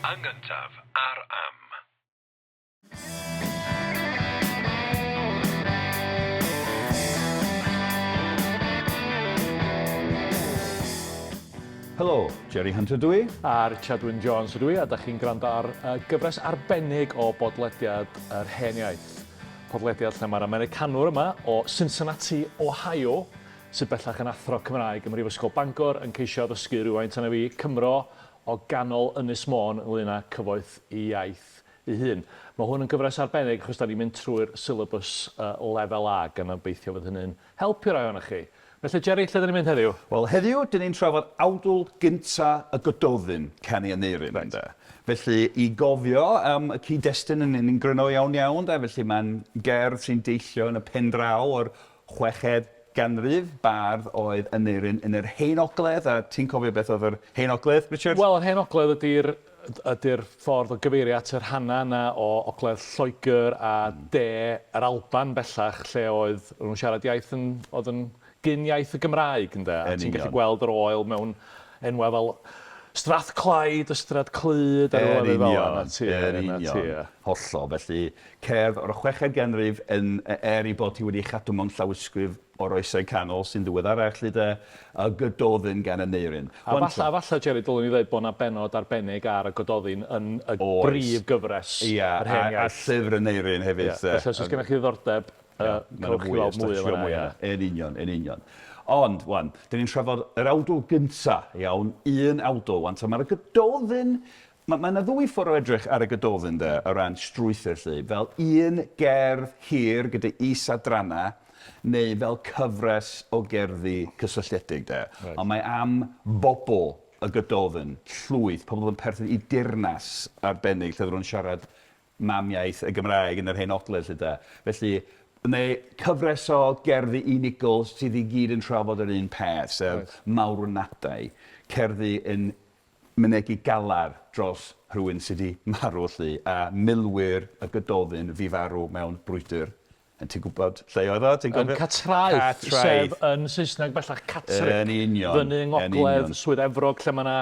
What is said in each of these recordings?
Yn gyntaf, ar am. Helo, Jerry Hunter dwi. A Richard Wyn Jones ydw i, a da chi'n gwrando ar gyfres arbennig o bodlediad yr Hen Iaith. Podlediad lle mae'r Americanwr yma o Cincinnati, Ohio, sydd bellach yn athro Cymraeg ym Mhrifysgol Bangor yn ceisio ddysgu rhywun tan y fi Cymro o ganol Ynys Môn ynglŷn â cyfoeth i iaith ei hun. Mae hwn yn gyfres arbennig achos da ni'n mynd trwy'r syllabus lefel A gan obeithio fydd hynny'n helpu rai o'na chi. Felly, Jerry, lle dyn ni'n mynd heddiw? Wel, heddiw, dyn ni'n trafod awdl gyntaf y Gododdin, Canu Aneirin. Right. Felly, i gofio am y cyd-destun yn gryno iawn, felly mae'n gerdd sy'n deillio yn y pen draw o'r 6ed ganrif bardd oedd Aneirin yn yr hen ogledd, a ti'n cofio beth oedd yr hen ogledd, Richard? Wel, yr hen ogledd ydy'r ffordd o gyfeirio at yr hana yna o ogledd Lloegr a de yr Alban bellach, lle oedd nhw'n siarad iaith oedd yn gyn iaith y Gymraeg, ynde? A ti'n gallu gweld yr oel mewn enwau fel Strathclyde, Ystrad Clud, Yn union. Hollol, felly cerdd o'r 6ed ganrif yn i bod hi wedi chadw mewn llawysgrif o'r oesau canol sy'n ddiweddarach lle y Gododdin gan Aneirin. A falle, Jerry, dylwn ni ddweud bod yna bennod arbennig ar y Gododdin yn y brif gyfres yr Hen Iaith. A llyfr Aneirin hefyd. Felly, os oes gennych chi ddiddordeb, cewch chi weld mwy o fanna. Yn union. Ond, wan, dyn ni'n trafod yr awdl gyntaf, iawn, un awdl. Wan, mae'r Gododdin, mae yna ddwy ffordd o edrych ar y Gododdin, o ran strwythur, fel un gerdd hir gyda is-adrana, neu fel cyfres o gerddi cysylltiedig, Right. Ond mae am bobl y Gododdin, llwyth, pobl yn perthyn i dirnas arbennig, lle ddyn nhw'n siarad mamiaith y Gymraeg yn yr hen ogledd, Felly, neu cyfres o gerddi unigol sydd i gyd yn trafod yr un peth, sef marwnadau, cerddi yn mynegu galar dros rhywun sydd wedi marw, a milwyr y Gododdin fi farw mewn brwydr. Ti'n gwybod lle oedd o? Yn Catraeth, sef yn Saesneg bellach Catterick. Yn union. Fyny yng Ngogledd, Swydd Efrog, lle mae yna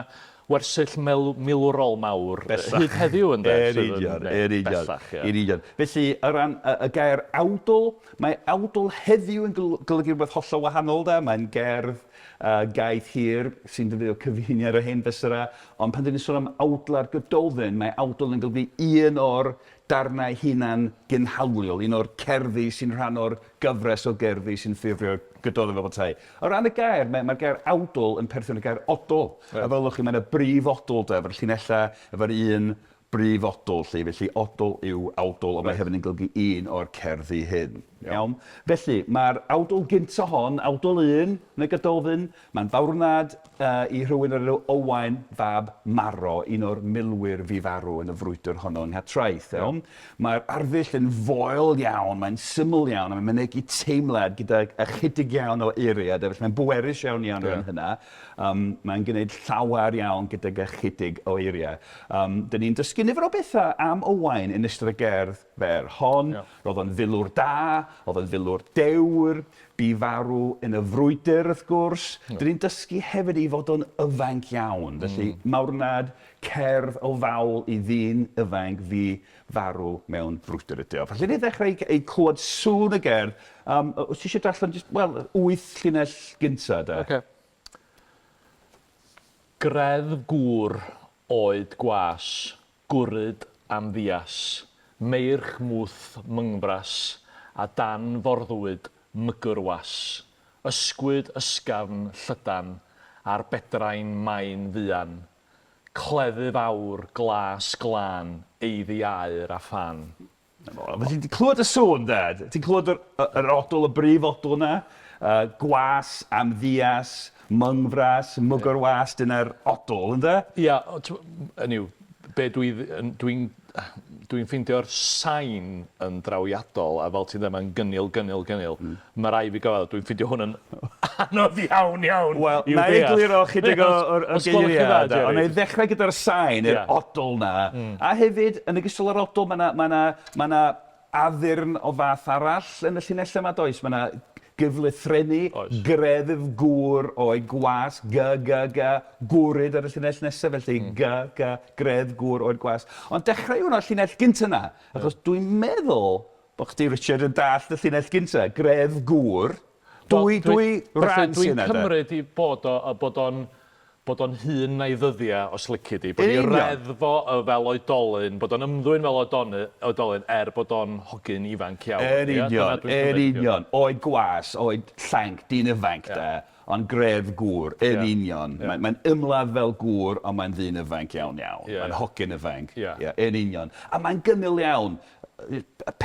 wersyll milwrol mawr. Hyd heddiw yn Yn union. Felly, o ran y gair awdl, mae awdl heddiw yn golygu rhywbeth hollol wahanol, Mae'n gerdd gaeth hir sy'n defnyddio cyfuniad o hen fesyra, ond pan dyn ni'n sôn am awdl ar Gododdin, mae awdl yn golygu un o'r darnau hunan gynhaliol, un o'r cerddi sy'n rhan o'r gyfres o gerddi sy'n ffurfio Gododdin fel bethau. O ran y gair, mae'r gair awdl yn perthyn y gair odl. A fel ych chi, mae'n y brif odl, efo'r llinellau, efo'r un brif odl, felly odl yw awdl, ond mae hefyd yn golygu un o'r cerddi hyn. Iawn. Felly, mae'r awdl gyntaf hon, awdl 1 yn y Gododdin, mae'n farwnad i rhywun o'r enw Ywain fab Marro, un o'r milwyr fi farw yn y frwydr honno yng Nghatraeth. Mae'r arddull yn foel iawn, mae'n syml iawn, mae'n mynegu teimlad gyda ychydig iawn o eiriau, felly mae'n bwerus iawn o'n hynna. Mae'n gwneud llawer iawn gyda ychydig o eiriau. Dyn ni'n dysgu nifer o bethau am Ywain yn ystod y gerdd fer hon. Roedd o'n filwr da, oedd yn filwr dewr, bu farw yn y frwydr wrth gwrs. Dyn ni'n dysgu hefyd i fod o'n yfanc iawn. Felly, marwnad, cerdd o fawl i ddyn yfanc fi farw mewn frwydr ydy o. Felly, ni ddechrau ei clywed sŵn y gerdd. Os ti eisiau darllen, 8 llinell gyntaf, Gredd gŵr oed gwas, gwryd am ddias, meirch mwth myngfras, a dan forddwyd mygyrwas, ysgwyd ysgafn llydan, a'r bedrain maen fuan, cleddu fawr glas glân, eiddi aur a phan. Ti'n clywed y sŵn, Dad? Ti'n clywed yr odl, y brif odl yna? Gwas am ddias, myngfras, mygyrwas, dyna'r odl, ynddo? Ia, yw, be dwi'n ffeindio'r sain yn drawiadol, a fel ti'n dweud, mae'n gynnil. Mae rai fi gofod, dwi'n ffeindio hwn yn anodd iawn. Wel, na i gliro chydig o'r geiriau, ond ei ddechrau gyda'r sain, yr odl na. A hefyd, yn ogystal â'r odl, mae yna addurn o fath arall yn y llinellau yma, does? Mae yna gyflethrenu, greddf gŵr o'i gwas, gwryd ar y llinell nesaf, felly gredd gŵr o'i gwas. Ond dechrau hwnna'r llinell gyntaf yna, achos dwi'n meddwl bod chdi, Richard, yn dallt y llinell gyntaf, gredd gŵr. Dwy ran sy'n yna. Dwi'n cymryd i bod o'n hun na'i ddyddiau os lici di, bod i'n reddfo fel oedolyn, bod o'n ymddwyn fel oedolyn bod o'n hogyn ifanc iawn. Union. Oed gwas, oed llanc, dyn ifanc da, ond gredd gŵr, union. Mae'n ymladd fel gŵr, ond mae'n ddyn ifanc iawn. Mae'n hogyn ifanc, yn union. A mae'n gynnil iawn.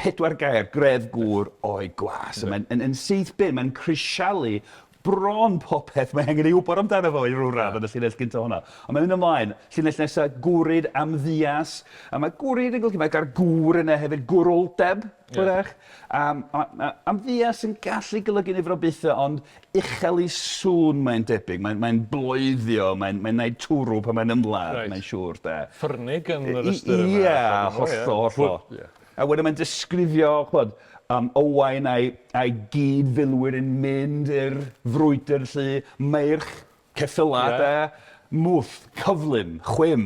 4 gair, gredd gŵr, oed gwas. Yn syth bin, mae'n crisialu bron popeth mae angen i wybod amdano fo i ryw radd yn y llinell gyntaf hwnna. Ond mae'n mynd ymlaen, llinell nesaf, gwryd am ddias. A mae gwryd yn golygu, mae gair gŵr yna hefyd, gwrwldeb, hwyrach. Am ddias yn gallu golygu nifer o bethau, ond uchel i sŵn mae'n debyg. Mae'n bloeddio, mae'n neud twrw pan mae'n ymladd, mae'n siŵr, de. Ffyrnig yn yr ystyr yma. Ie, hollol. A wedyn mae'n disgrifio, chwod, Ywain a'i gyd-filwyr yn mynd i'r frwydr lle meirch ceffyla, mwth, cyflym, chwym.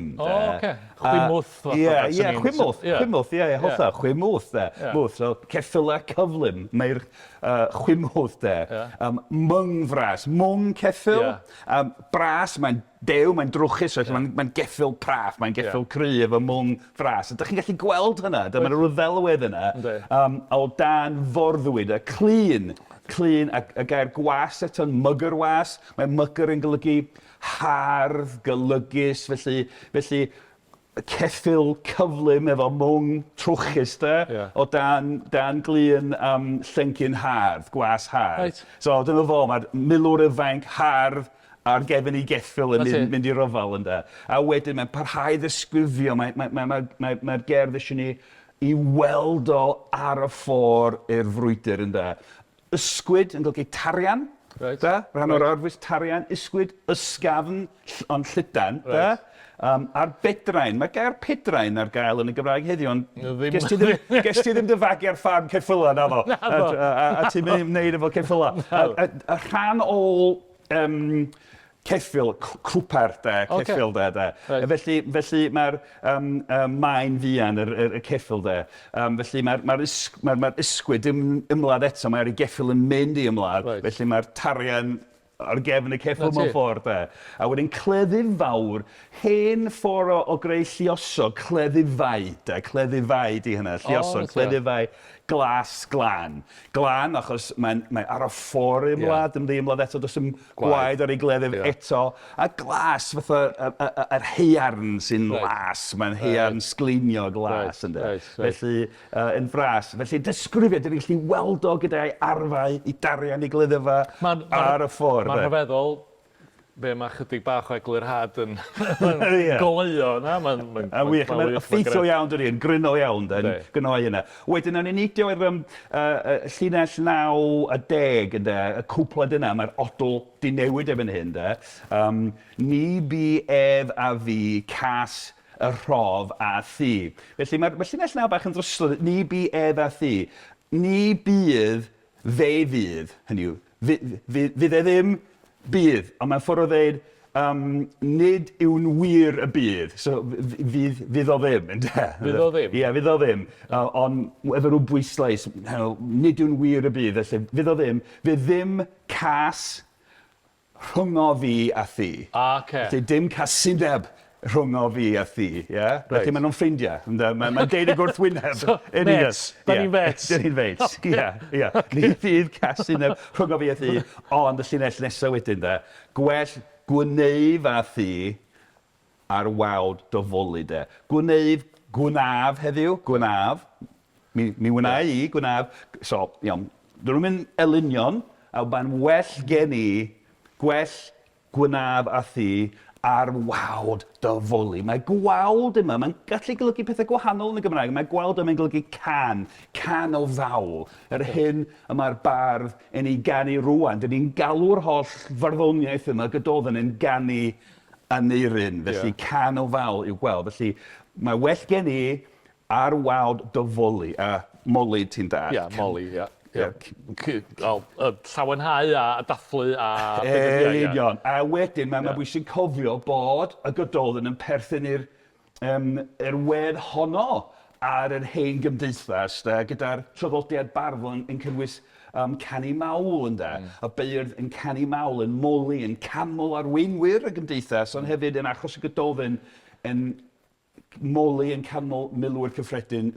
Chwymwth. Chwymwth, holla, chwymwth, mwth, so ceffyla, cyflym, meirch chwymwth, myngfras, mwng ceffyl, bras, mae'n dew, mae'n drwchus, mae'n geffyl praff, mae'n geffyl cry efo mwng fras. Ydych chi'n gallu gweld hynna, dyma'r rhyfelwr yna, o dan forddwyd, y clun, a gair gwas eto'n mygyr was, mae mygyr yn golygu hardd, golygus, felly ceffyl cyflym efo mwng trwchus, o dan glun llencyn hardd, gwas hardd. So dyma fo, mae'r milwr ifanc hardd ar gefn I geffyl yn mynd i'r ofal ynddo. A wedyn mae'n parhau ddisgrifio, mae'r gerdd eisiau ni I weld o ar y ffordd i'r frwydr ynddo. Ysgwyd yn golygu tarian, rhan o'r arfwys tarian, ysgwyd, ysgafn, ond llydan, a'r bedrain. Mae gair pedrain ar gael yn y Gymraeg heddiw, ond ges ti ddim dyfagu ar ffarm ceffyla na fo. A ti'n mynd efo ceffyla. A rhan ôl ceffyl, clwpar, ceffyl, Felly mae'r maen fian, y ceffyl, Felly mae'r ysgwyd ymladd eto, mae'r geffyl yn mynd I ymladd, felly mae'r tarian ar gefn y ceffyl mewn ffordd, A wedyn cleddyf fawr, hen ffordd o greu lluosog, cleddyfau, cleddyfau di hynna, lluosog, cleddyfau, glas glân. Glân achos mae ar y ffordd ymladd, ymladd eto, does dim gwaed ar ei gleddyf eto. A glas, fatha yr haearn sy'n las, mae'n haearn sglinio glas. Felly, yn fras. Felly, disgrifio, dyn ni'n gallu weld o gyda'i arfau I darian I gleddyfa ar y ffordd. Mae'n rhyfeddol, be mae chydig bach o eglurhad yn goleuo na. A wych, mae'n ffeithio iawn dyn ni'n gryno iawn yn gynnoi yna. Wedyn, o'n i'n neidio i'r llinell 9 a 10, y cwplad yna, mae'r Awdl di newid efo'n hyn. Ni bu ef a fi cas y rhof a thi. Felly, mae'r llinell 9 bach yn drosod, ni bu ef a thi. Ni bydd, fe fydd, hynny yw, fydd e ddim bydd, ond mae'n ffordd o ddweud, nid yw'n wir y bydd, so fydd o ddim, ynde? Fydd o ddim? Ie, fydd o ddim, ond efo rhyw bwyslais, nid yw'n wir y bydd, felly fydd o ddim, fydd ddim cas rhwng o fi a thi. Felly dim casineb rhwng o fi a thi, ie? Felly maen nhw'n ffrindiau, mae'n deud y gwrthwyneb. So, mets, da ni'n fets. Da ni'n fets, ie. Ni fydd casineb rhwng o fi a thi, ond y llinell nesaf wedyn, gwell gwneud a thi ar wawd dofoli, Gwneud, gwnaf heddiw, gwnaf. Mi wnau I, gwnaf. So, iawn, dyn nhw'n mynd elynion, a mae'n well gen I, gwell gwnaf a thi, ar wawd dofoli. Mae gwawd yma, mae'n gallu golygu pethau gwahanol yn y Gymraeg. Mae gwawd yma'n golygu can o fawl. Yr hyn y mae'r bardd yn ei ganu rwan. Dyn ni'n galw'r holl farddoniaeth yma Gododdin yn ganu Aneirin. Felly can o fawl i'w gweld. Felly mae well gen I ar wawd dofoli. A moli ti'n da. Ie, moli, ie. Llawenhau a dathlu a... Union. A wedyn, mae'n bwysig cofio bod y Gododdin yn perthyn i'r wedd honno ar yr hen gymdeithas, gyda'r traddodiad bardd yn cynnwys canu mawl ynde. Y beirdd yn canu mawl, yn moli, yn canmol arweinwyr y gymdeithas, ond hefyd yn achos y Gododdin yn moli yn canmol milwyr cyffredin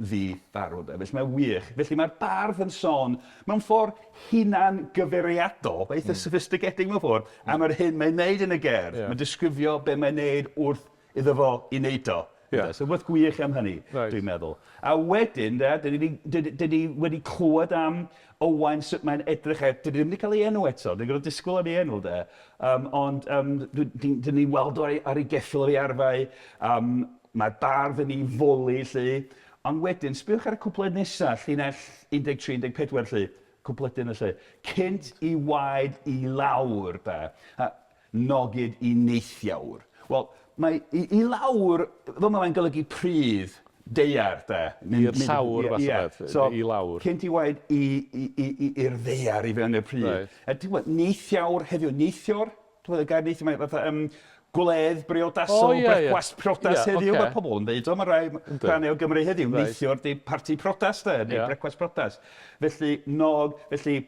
fardd. Felly mae'n wych. Felly mae'r bardd yn sôn mewn ffordd hunan gyfeiriadol, eitha sophisticated mewn ffordd, am yr hyn mae'n neud yn y gerdd. Mae'n disgrifio be mae'n neud wrth iddo fo i neud o. So wrth gwych am hynny, dwi'n meddwl. A wedyn, dyn ni wedi clywed am Ywain sut mae'n edrych dyn ni ddim wedi cael ei enw eto, dyn ni'n disgwyl am ei enw ond dyn ni weld ar ei geffil o'r arfau, mae'r bardd yn ei foli lle, ond wedyn, sbiwch ar y cwpled nesaf, llinell 13-14 lle, cwpledyn y lle, cynt i waed i lawr, nogyd i neithiawr. Wel, i lawr, fel mae'n golygu pridd, deiar, i'r llawr, i lawr. Cynt i waed i'r deiar i fewn i'r pridd. Neithiawr heddiw, neithiwr, dwi'n gair neithiwr, mae fatha gwledd briodasol, brecwast priodas heddiw, mae pobl yn dweud, mae rai rhannau o Gymru heddiw, neithiwr di parti priodas, neu brecwast priodas. Felly,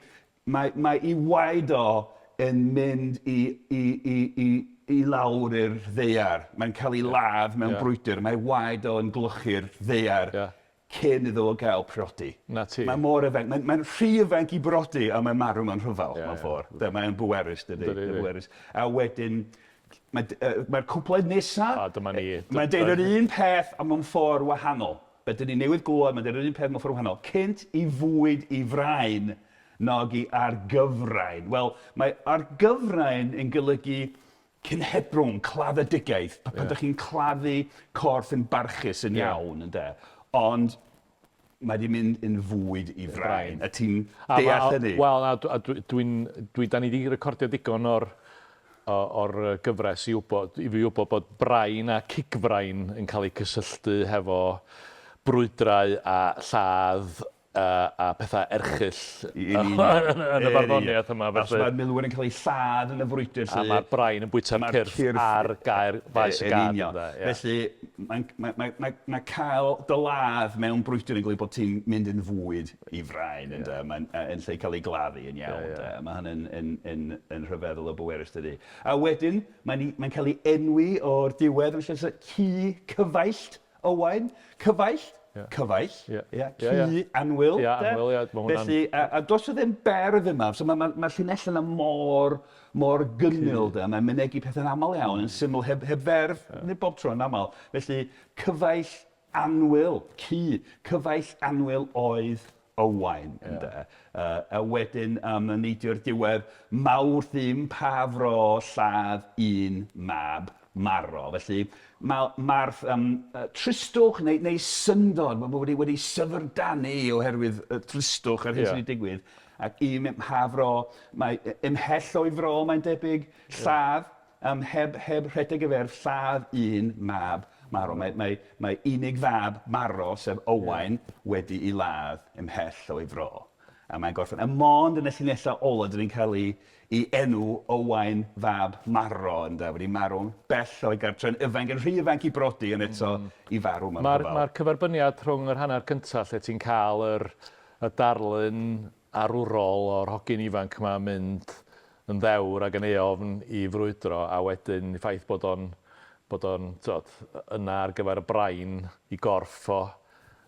mae i waed o yn mynd i lawr i'r ddeiar. Mae'n cael ei ladd mewn brwydr. Mae waed o'n glwchu'r ddeiar cyn iddo o gael priodi. Mae mor ifanc. Mae'n rhy ifanc i brodi a mae'n marw mewn rhyfel, mewn ffordd. Mae'n bwerus, dydy. A wedyn, mae'r cwpled nesaf, mae'n deud yr un peth a mewn ffordd wahanol. Dyn ni newydd glwad, mae'n deud yr un peth mewn ffordd wahanol. Cynt i fwyd i fraen, nog i argyfrain. Wel, mae argyfrain yn golygu cynhebrwng, claddedigaeth, pan ydych chi'n claddu corff yn barchus yn iawn, ynddo. Ond mae wedi mynd yn fwyd i fraen. A ti'n deall hynny? Wel, da ni wedi recordio digon o'r gyfres i fi wybod bod brain a cigfrain yn cael eu cysylltu hefo brwydrau a lladd a pethau erchill yn y barddoniaeth yma. Os mae'r milwyr yn cael ei lladd yn y frwydr. A mae'r brain yn bwyta'r cyrff ar gair faes y gad. Felly mae cael dy ladd mewn brwydr yn golygu bod ti'n mynd yn fwyd i fraen yn lle cael ei gladdu yn iawn. Mae hynny'n yn rhyfeddol o bwerus dydy. A wedyn, mae'n cael ei enwi o'r diwedd, felly ci cyfaillt Ywain. Cyfaillt? Cyfaill, ci anwyl. Felly, a dos o ddim berf yma, so mae'r llinell yna mor gynnil, mae'n mynegu pethau'n aml iawn, yn syml heb ferf, nid bob tro yn aml. Felly, cyfaill anwyl, ci, cyfaill anwyl oedd Ywain. A wedyn, yn neidio'r diwedd, mawr ddim pafro lladd un mab Marro. Felly, mae'r tristwch neu syndod wedi syfrdanu oherwydd y tristwch ar hyn sy'n ei digwydd. Ac un hafro, mae ymhell o'i fro, mae'n debyg, lladd, heb rhedeg y ferf, lladd un mab Marro. Mae unig fab Marro, sef Ywain, wedi i ladd ymhell o'i fro. A mae'n gorffen. Y mond yn y llinellau ola, dyn ni'n cael ei enw Ywain fab Marro, wedi marw'n bell o'i gartre'n ifanc, yn rhy ifanc i brodi, yn eto i farw. Mae'r cyferbyniad rhwng yr hanner cyntaf lle ti'n cael y darlun arwrol o'r hogyn ifanc yma mynd yn ddewr ac yn eofn i frwydro, a wedyn y ffaith bod o'n yna ar gyfer y brain i gorff o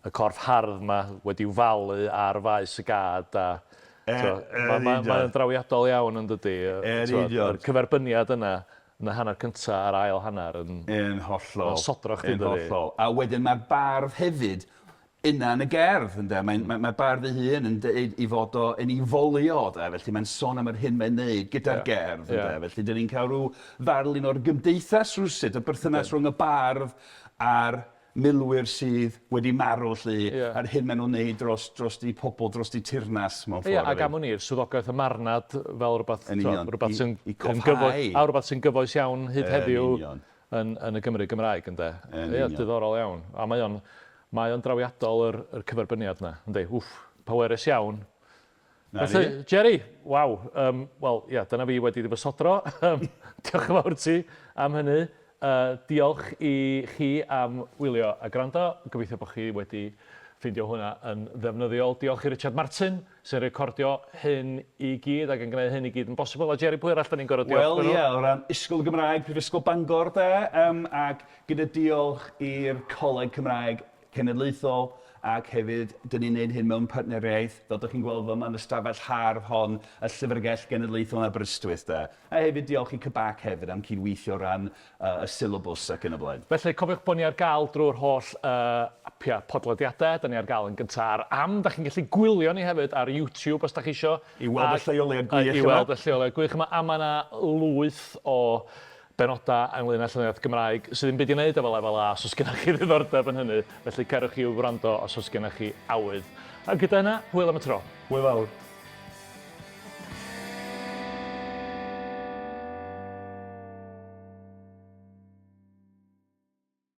y corff hardd yma wedi falu ar faes y gad a mae'n drawiadol iawn yn dydy. Yr cyferbyniad yna yn y hanner cyntaf a'r ail hanner yn hollol. Sodroch yn dydy. A wedyn mae'r bardd hefyd yna yn y gerdd. Mae'r bardd ei hun yn dweud i fod o yn ei folio. Felly mae'n sôn am yr hyn mae'n neud gyda'r gerdd. Felly dyn ni'n cael rhyw ddarlun o'r gymdeithas rwsyd, y berthynas rhwng y bardd a'r milwyr sydd wedi marw a'r hyn maen nhw'n neud dros i pobl, dros i tirnas mewn ffordd. Ac am hwn i'r swyddogaeth y marwnad fel rhywbeth sy'n gyfoes iawn hyd heddiw yn y Gymru Gymraeg. Diddorol iawn. A mae o'n drawiadol yr cyferbyniad yna. Pa werus iawn Felly, Jerry, waw, wel, ia, dyna fi wedi difysodro. Diolch yn fawr ti am hynny. Diolch i chi am wylio a gwrando. Gobeithio bod chi wedi ffeindio hwnna yn ddefnyddiol. Diolch i Richard Martin sy'n recordio hyn i gyd ac yn gwneud hyn i gyd yn bosibl. A Jerry, pwy arall da ni'n gorau diolch? Wel, ie, o ran Ysgol Gymraeg, Prifysgol Bangor, ac gyda diolch i'r Coleg Cymraeg Cenedlaethol, ac hefyd, dyn ni'n neud hyn mewn partneriaeth. Fel ydych chi'n gweld fo, mae'n ystafell hardd hon, y Llyfrgell Genedlaethol Aberystwyth. A hefyd diolch i Cybac hefyd am cydweithio ran y syllabus ac yn y blaen. Felly, cofiwch bod ni ar gael drwy'r holl podlediadau. Da ni ar gael yn gyntaf am. Da chi'n gallu gwylio ni hefyd ar YouTube os da chi isio. I weld y lleoliad gwych yma. I weld y lleoliad gwych yma. A mae yna lwyth o benodau ynglyn â llenyddiaeth Gymraeg sydd ddim byd i wneud efo lefel A os oes gennych chi ddiddordeb yn hynny. Felly cerwch chi i'w wrando os oes gennych chi awydd. A gyda yna, hwyl am y tro. Hwyl fawr.